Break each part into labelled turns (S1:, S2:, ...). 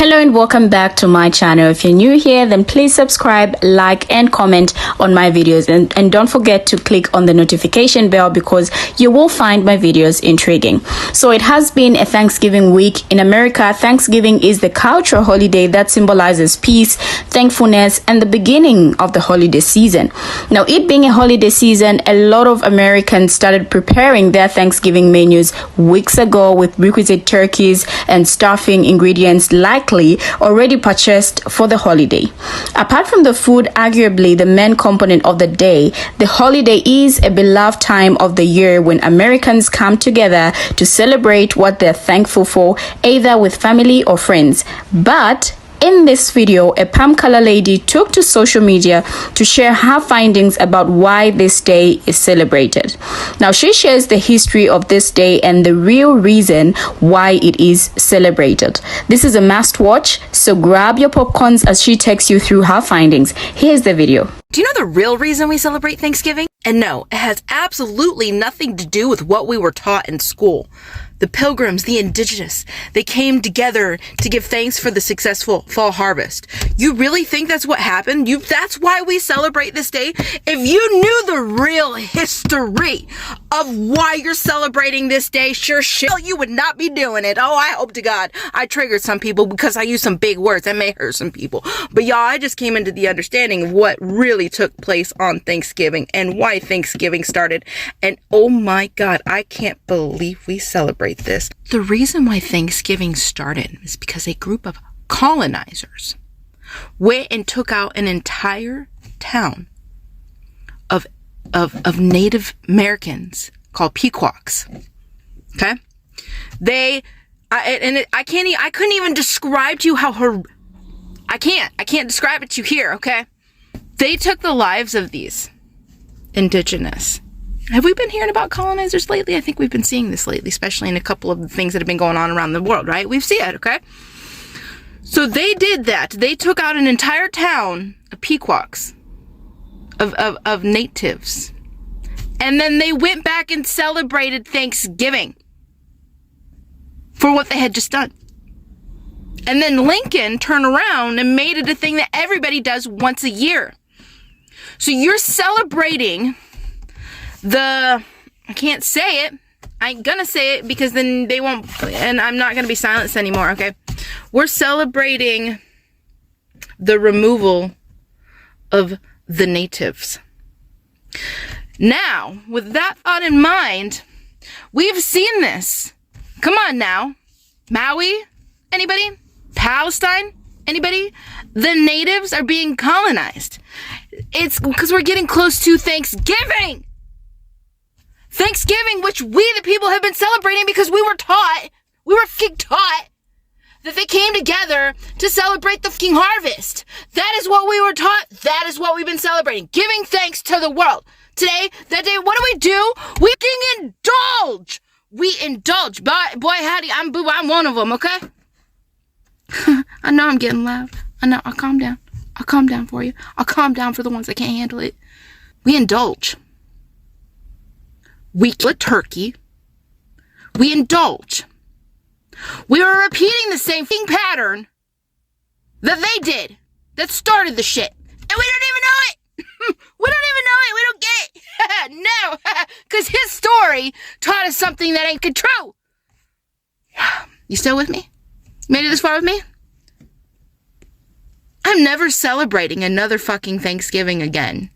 S1: Hello and welcome back to my channel. If you're new here, then please subscribe, like and comment on my videos, and don't forget to click on the notification bell because you will find my videos intriguing. So it has been a Thanksgiving week. In America, Thanksgiving is the cultural holiday that symbolizes peace, thankfulness, and the beginning of the holiday season. Now, it being a holiday season, a lot of Americans started preparing their Thanksgiving menus weeks ago with requisite turkeys and stuffing ingredients likely already purchased for the holiday. Apart from the food, arguably the main component of the day, the holiday is a beloved time of the year when Americans come together to celebrate what they're thankful for, either with family or friends. But in this video, a palm color lady took to social media to share her findings about why this day is celebrated. Now, she shares the history of this day and the real reason why it is celebrated. This is a must watch, so grab your popcorns as she takes you through her findings. Here's the video.
S2: Do you know the real reason we celebrate Thanksgiving? And no, it has absolutely nothing to do with what we were taught in school. The Pilgrims, the Indigenous, they came together to give thanks for the successful fall harvest. You really think that's what happened? That's why we celebrate this day? If you knew the real history of why you're celebrating this day, sure shit, you would not be doing it. Oh, I hope to God I triggered some people because I used some big words that may hurt some people. But y'all, I just came into the understanding of what really took place on Thanksgiving and why Thanksgiving started. And oh my God, I can't believe we celebrate this. The reason why Thanksgiving started is because a group of colonizers went and took out an entire town of Native Americans called Pequoks. Okay, I couldn't even describe to you how I can't describe it to you here. Okay, they took the lives of these Indigenous. Have we been hearing about colonizers lately? I think we've been seeing this lately, especially in a couple of the things that have been going on around the world, right? We've seen it, okay? So they did that. They took out an entire town of Pequoks, of natives. And then they went back and celebrated Thanksgiving for what they had just done. And then Lincoln turned around and made it a thing that everybody does once a year. So you're celebrating I can't say it. I ain't gonna say it because then they won't, and I'm not gonna be silenced anymore, okay? We're celebrating the removal of the natives. Now, with that thought in mind, we've seen this. Come on now. Maui? Anybody? Palestine? Anybody? The natives are being colonized. It's because we're getting close to Thanksgiving. Thanksgiving, which we the people have been celebrating because we were taught that they came together to celebrate the fucking harvest. That is what we were taught. That is what we've been celebrating. Giving thanks to the world. Today, that day, what do? We fucking indulge. We indulge. Boy, howdy, I'm one of them, okay? I know I'm getting loud. I know, I'll calm down. I'll calm down for you. I'll calm down for the ones that can't handle it. We indulge. We kill a turkey. We indulge. We are repeating the same thing pattern that they did, that started the shit. And we don't even know it. We don't even know it. We don't get it. No, because his story taught us something that ain't true. You still with me? Made it this far with me? I'm never celebrating another fucking Thanksgiving again.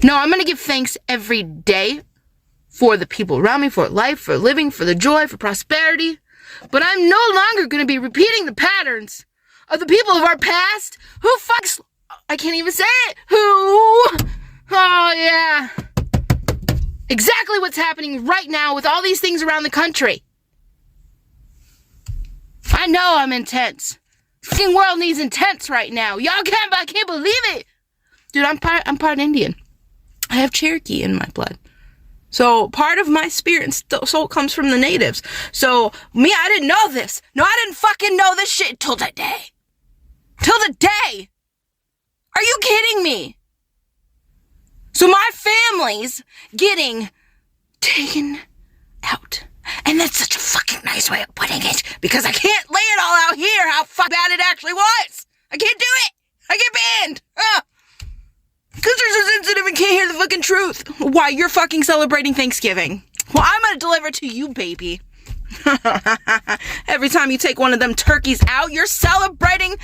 S2: No, I'm going to give thanks every day for the people around me, for life, for living, for the joy, for prosperity. But I'm no longer going to be repeating the patterns of the people of our past who I can't even say it. Oh yeah. Exactly what's happening right now with all these things around the country. I know I'm intense. The fucking world needs intense right now. I can't believe it. Dude, I'm part Indian. I have Cherokee in my blood. So part of my spirit and soul comes from the natives. So I didn't know this. No, I didn't fucking know this shit till today. Till the day. Are you kidding me? So my family's getting taken out. And that's such a fucking nice nice way of putting it, because I can't lay it all out here how bad it actually was. I can't do it. I get banned. Because they're so sensitive and can't hear the fucking truth. Why, you're fucking celebrating Thanksgiving. Well, I'm gonna deliver to you, baby. Every time you take one of them turkeys out, you're celebrating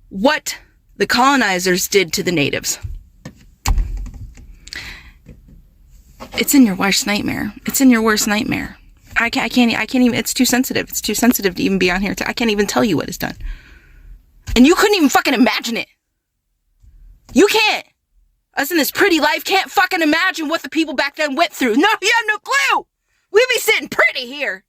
S2: what the colonizers did to the natives. It's in your worst nightmare. It's in your worst nightmare. I can't even, it's too sensitive. It's too sensitive to even be on here. I can't even tell you what it's done. And you couldn't even fucking imagine it. You can't. Us in this pretty life can't fucking imagine what the people back then went through. No, you have no clue. We be sitting pretty here.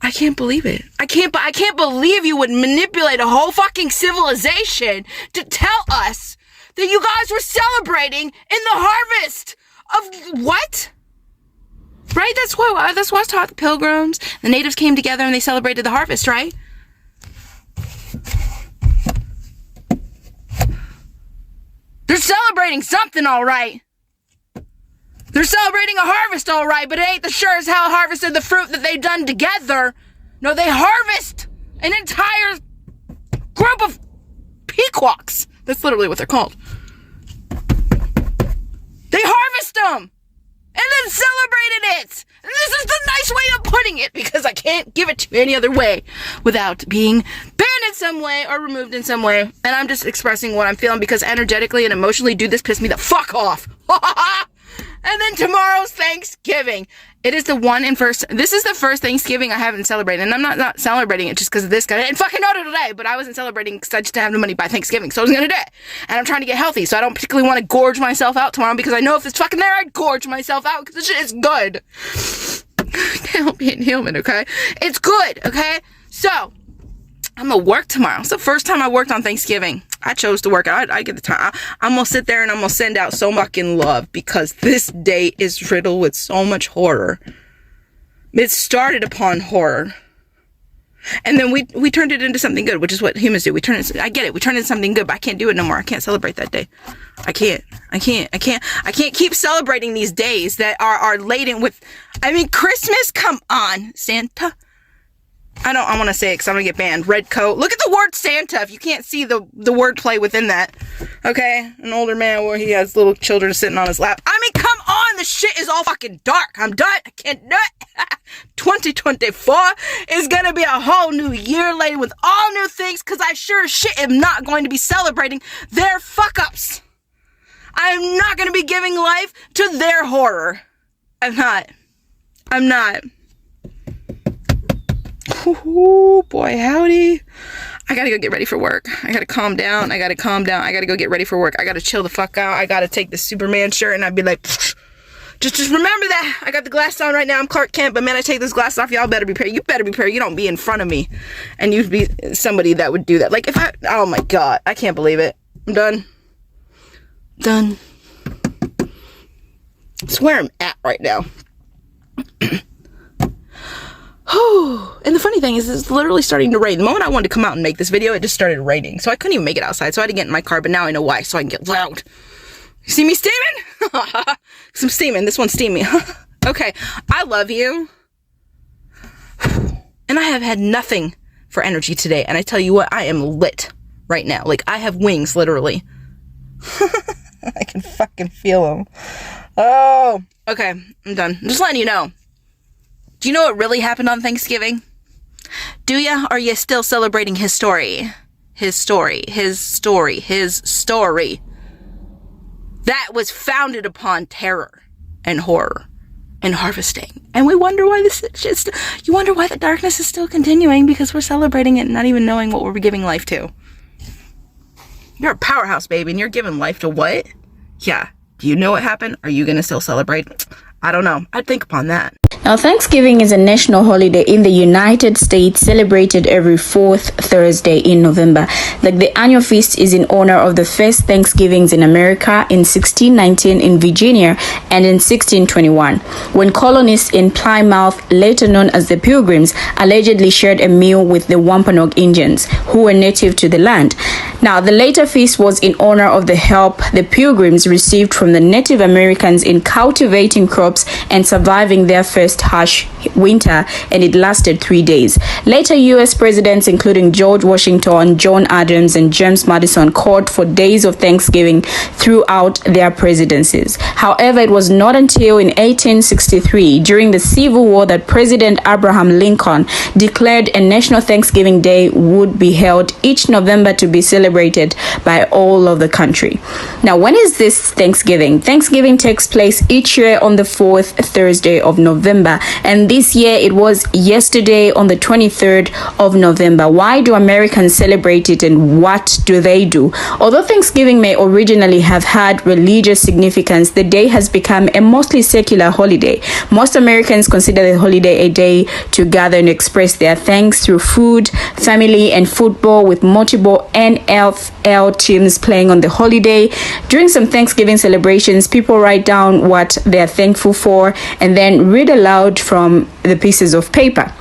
S2: I can't believe it. I can't believe you would manipulate a whole fucking civilization to tell us that you guys were celebrating in the harvest of what? Right? That's what I was taught. The Pilgrims, the natives came together and they celebrated the harvest, right? They're celebrating something, all right. They're celebrating a harvest, all right, but it ain't the sure as hell harvest of the fruit that they done together. No, they harvest an entire group of peacocks. That's literally what they're called. They harvest them and then celebrated it. And this is the nice way of putting it, because I can't give it to you any other way without being banned in some way or removed in some way. And I'm just expressing what I'm feeling, because energetically and emotionally, dude, this pissed me the fuck off. And then tomorrow's Thanksgiving. It is this is the first Thanksgiving I haven't celebrated. And I'm not celebrating it just because of this guy. I didn't fucking know it today, but I wasn't celebrating because I just didn't have the money by Thanksgiving. So I was going to do it. And I'm trying to get healthy. So I don't particularly want to gorge myself out tomorrow, because I know if it's fucking there, I'd gorge myself out, because this shit is good. Can't help being human, okay? It's good, okay? So, I'm gonna work tomorrow. It's the first time I worked on Thanksgiving. I chose to work. I get the time. I'm gonna sit there and I'm gonna send out so fucking love, because this day is riddled with so much horror. It started upon horror. And then we turned it into something good, which is what humans do. I get it. We turn it into something good, but I can't do it no more. I can't celebrate that day. I can't keep celebrating these days that are laden with, Christmas, come on, Santa. I want to say it because I'm going to get banned. Red coat. Look at the word Santa if you can't see the word play within that. Okay? An older man where he has little children sitting on his lap. Come on! The shit is all fucking dark. I'm done. I can't do it. 2024 is going to be a whole new year laden with all new things, because I sure as shit am not going to be celebrating their fuck-ups. I'm not going to be giving life to their horror. I'm not. Ooh, boy, howdy. I gotta go get ready for work. I gotta calm down. I gotta go get ready for work. I gotta chill the fuck out. I gotta take the Superman shirt and I'd be like, just remember that. I got the glass on right now. I'm Clark Kent, but man, I take this glass off. Y'all better be prepared. You better be prepared. You don't be in front of me. And you'd be somebody that would do that. Like, oh my God, I can't believe it. I'm done. That's where I'm at right now. And the funny thing is, it's literally starting to rain. The moment I wanted to come out and make this video, it just started raining. So I couldn't even make it outside. So I had to get in my car, but now I know why, so I can get loud. You see me steaming? I'm steaming. This one's steaming. Okay. I love you. And I have had nothing for energy today. And I tell you what, I am lit right now. Like, I have wings, literally. I can fucking feel them. Oh, okay. I'm done. I'm just letting you know. Do you know what really happened on Thanksgiving? Do ya? Or are you still celebrating his story? His story. That was founded upon terror and horror and harvesting. And we wonder why you wonder why the darkness is still continuing, because we're celebrating it and not even knowing what we're giving life to. You're a powerhouse, baby, and you're giving life to what? Yeah. Do you know what happened? Are you going to still celebrate? I don't know. I'd think upon that.
S1: Now, Thanksgiving is a national holiday in the United States, celebrated every fourth Thursday in November. Like, the annual feast is in honor of the first Thanksgivings in America in 1619 in Virginia and in 1621, when colonists in Plymouth, later known as the Pilgrims, allegedly shared a meal with the Wampanoag Indians, who were native to the land. Now, the later feast was in honor of the help the Pilgrims received from the Native Americans in cultivating crops and surviving their first longest harsh winter, and it lasted 3 days. Later, U.S. presidents including George Washington, John Adams, and James Madison called for days of Thanksgiving throughout their presidencies. However, it was not until in 1863, during the Civil War, that President Abraham Lincoln declared a National Thanksgiving Day would be held each November to be celebrated by all of the country. Now, when is this Thanksgiving? Thanksgiving takes place each year on the 4th Thursday of November, and this year it was yesterday on the 23rd of November. Why do Americans celebrate it, and what do they do? Although Thanksgiving may originally have had religious significance, the day has become a mostly secular holiday. Most Americans consider the holiday a day to gather and express their thanks through food, family, and football, with multiple NFL teams playing on the holiday. During some Thanksgiving celebrations, people write down what they're thankful for and then read aloud from the pieces of paper.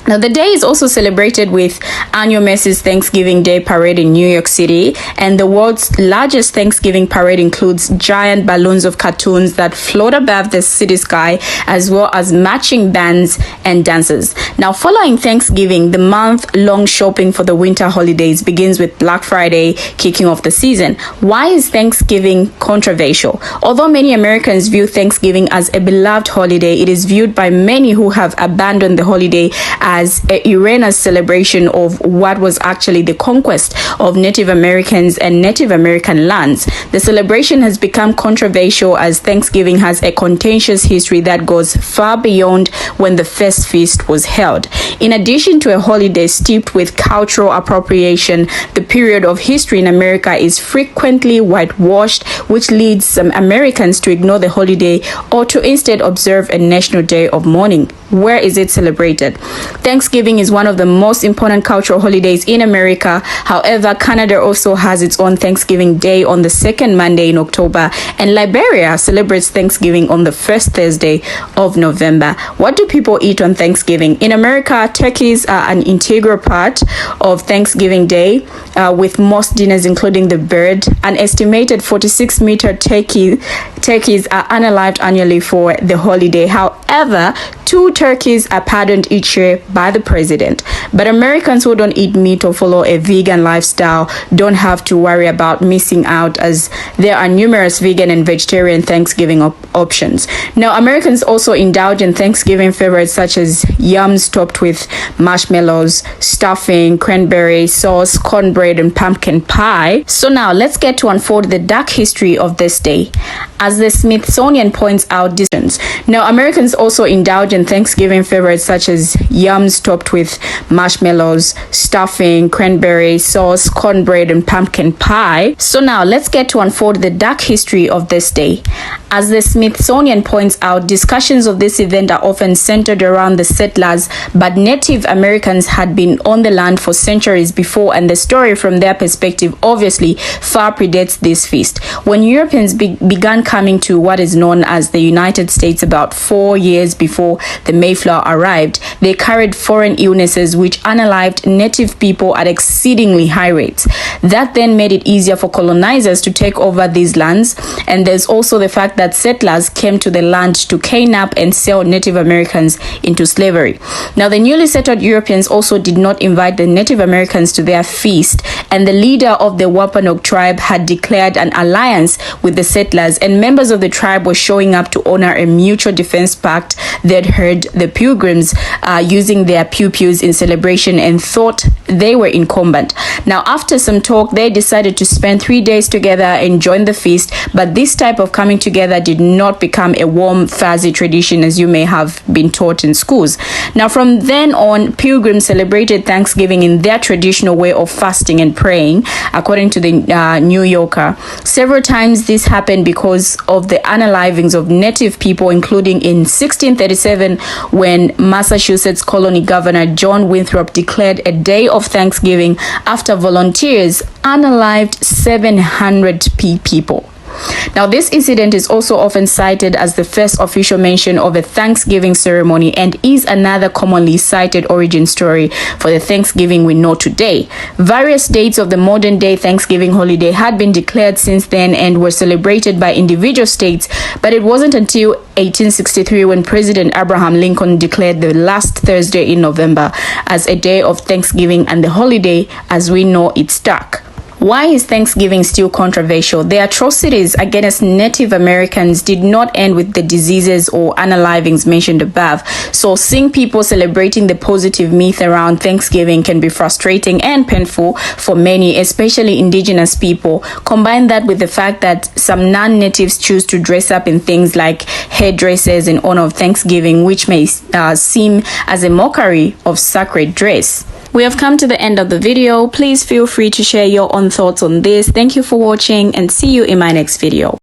S1: Now, the day is also celebrated with annual Macy's Thanksgiving Day Parade in New York City, and the world's largest Thanksgiving parade includes giant balloons of cartoons that float above the city sky, as well as matching bands and dancers. Now, following Thanksgiving, the month-long shopping for the winter holidays begins with Black Friday, kicking off the season. Why is Thanksgiving controversial? Although many Americans view Thanksgiving as a beloved holiday, it is viewed by many who have abandoned the holiday as a erroneous celebration of what was actually the conquest of Native Americans and Native American lands. The celebration has become controversial as Thanksgiving has a contentious history that goes far beyond when the first feast was held. In addition to a holiday steeped with cultural appropriation, the period of history in America is frequently whitewashed, which leads some Americans to ignore the holiday or to instead observe a national day of mourning. Where is it celebrated? Thanksgiving is one of the most important cultural holidays in America. However, Canada also has its own Thanksgiving Day on the second Monday in October, and Liberia celebrates Thanksgiving on the first Thursday of November. What do people eat on Thanksgiving? In America, turkeys are an integral part of Thanksgiving Day, with most dinners including the bird. An estimated 46-meter turkeys are unalived annually for the holiday. However, 2 turkeys are pardoned each year by the president. But Americans who don't eat meat or follow a vegan lifestyle don't have to worry about missing out, as there are numerous vegan and vegetarian Thanksgiving options. Now, Americans also indulge in Thanksgiving favorites such as yams topped with marshmallows, stuffing, cranberry sauce, cornbread, and pumpkin pie. So now let's get to unfold the dark history of this day. As the Smithsonian points out, now Americans also indulge in Thanksgiving favorites such as yams topped with marshmallows, stuffing, cranberry sauce, cornbread, and pumpkin pie. So now let's get to unfold the dark history of this day. As the Smithsonian points out, discussions of this event are often centered around the settlers, but Native Americans had been on the land for centuries before, and the story from their perspective obviously far predates this feast. When Europeans began coming to what is known as the United States about 4 years before the Mayflower arrived, they carried foreign illnesses which unalived native people at exceedingly high rates. That then made it easier for colonizers to take over these lands, and there's also the fact that settlers came to the land to kidnap and sell Native Americans into slavery. Now, the newly settled Europeans also did not invite the Native Americans to their feast, and the leader of the Wampanoag tribe had declared an alliance with the settlers, and members of the tribe were showing up to honor a mutual defense pact they'd heard the Pilgrims using their pew-pews in celebration and thought they were incumbent. Now, after some talk, they decided to spend 3 days together and join the feast, but this type of coming together did not become a warm, fuzzy tradition as you may have been taught in schools. Now, from then on, Pilgrims celebrated Thanksgiving in their traditional way of fasting and praying, according to the New Yorker. Several times this happened because of the unalivings of native people, including in 1637 when Massachusetts colony governor John Winthrop declared a day of Thanksgiving after volunteers unalived 700 people. Now, this incident is also often cited as the first official mention of a Thanksgiving ceremony and is another commonly cited origin story for the Thanksgiving we know today. Various dates of the modern-day Thanksgiving holiday had been declared since then and were celebrated by individual states, but it wasn't until 1863 when President Abraham Lincoln declared the last Thursday in November as a day of Thanksgiving and the holiday as we know it stuck. Why is Thanksgiving still controversial? The atrocities against Native Americans did not end with the diseases or unalivings mentioned above. So seeing people celebrating the positive myth around Thanksgiving can be frustrating and painful for many, especially Indigenous people. Combine that with the fact that some non-natives choose to dress up in things like hairdresses in honor of Thanksgiving, which may seem as a mockery of sacred dress. We have come to the end of the video. Please feel free to share your own thoughts on this. Thank you for watching and see you in my next video.